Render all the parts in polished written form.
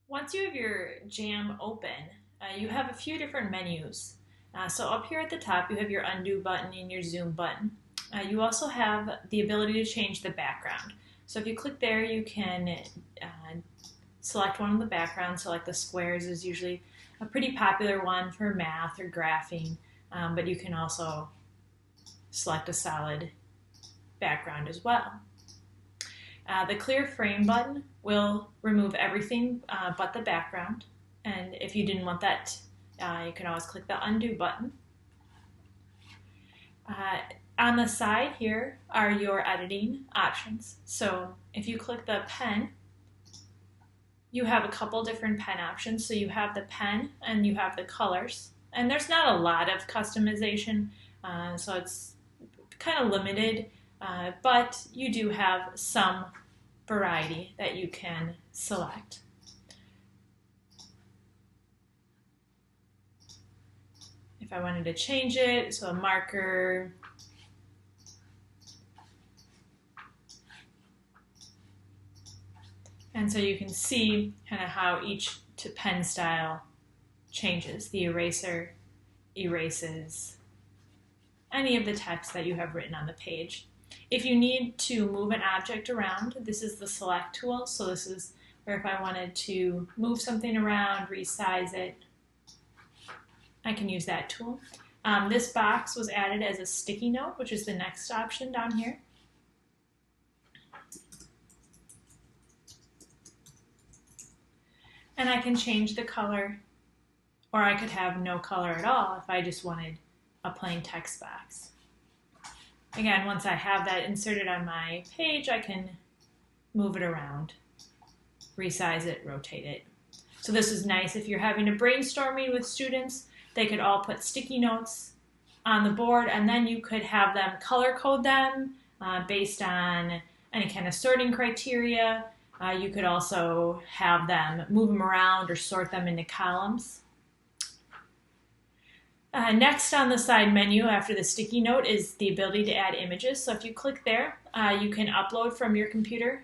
Once you have your Jam open, you have a few different menus. So up here at the top, you have your undo button and your zoom button. You also have the ability to change the background. So if you click there, you can select one of the backgrounds. So like the squares is usually a pretty popular one for math or graphing, but you can also select a solid background as well. The clear frame button will remove everything but the background. And if you didn't want that, you can always click the undo button. On the side here are your editing options. So if you click the pen, you have a couple different pen options. So you have the pen and you have the colors. And there's not a lot of customization, so it's kind of limited. But you do have some variety that you can select. If I wanted to change it, so a marker, and so you can see kind of how each pen style changes. The eraser erases any of the text that you have written on the page. If you need to move an object around, this is the select tool. So this is where if I wanted to move something around, resize it, I can use that tool. This box was added as a sticky note, which is the next option down here. And I can change the color, or I could have no color at all if I just wanted a plain text box. Again, once I have that inserted on my page, I can move it around, resize it, rotate it. So this is nice if you're having a brainstorming with students. They could all put sticky notes on the board, and then you could have them color code them based on any kind of sorting criteria. You could also have them move them around or sort them into columns. Next on the side menu after the sticky note is the ability to add images. So if you click there, you can upload from your computer.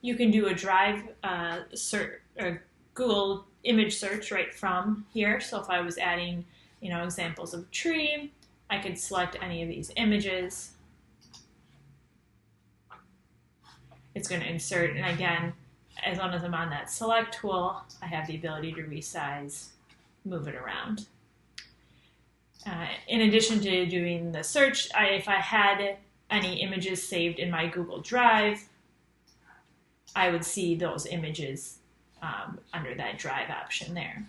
You can do a Drive Google image search right from here. So if I was adding, examples of a tree, I could select any of these images. It's going to insert, and again, as long as I'm on that select tool, I have the ability to resize, move it around. In addition to doing the search, if I had any images saved in my Google Drive, I would see those images under that Drive option there.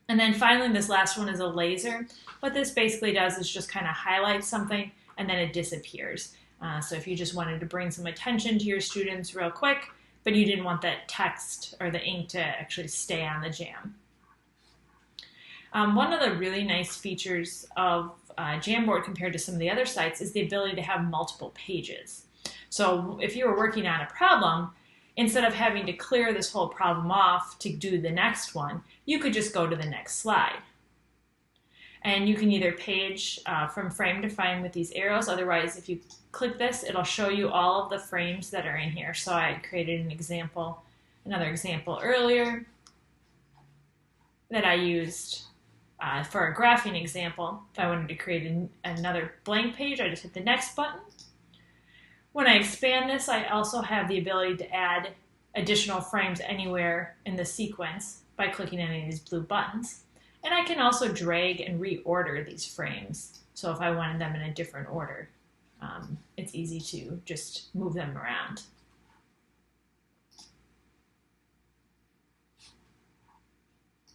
And then finally, this last one is a laser. What this basically does is just kind of highlight something and then it disappears. So if you just wanted to bring some attention to your students real quick, but you didn't want that text or the ink to actually stay on the Jam. One of the really nice features of Jamboard compared to some of the other sites is the ability to have multiple pages. So if you were working on a problem, instead of having to clear this whole problem off to do the next one, you could just go to the next slide. And you can either page from frame to frame with these arrows. Otherwise, if you click this, it'll show you all of the frames that are in here. So I created another example earlier that I used for a graphing example. If I wanted to create another blank page, I just hit the next button. When I expand this, I also have the ability to add additional frames anywhere in the sequence by clicking any of these blue buttons. And I can also drag and reorder these frames. So if I wanted them in a different order, it's easy to just move them around.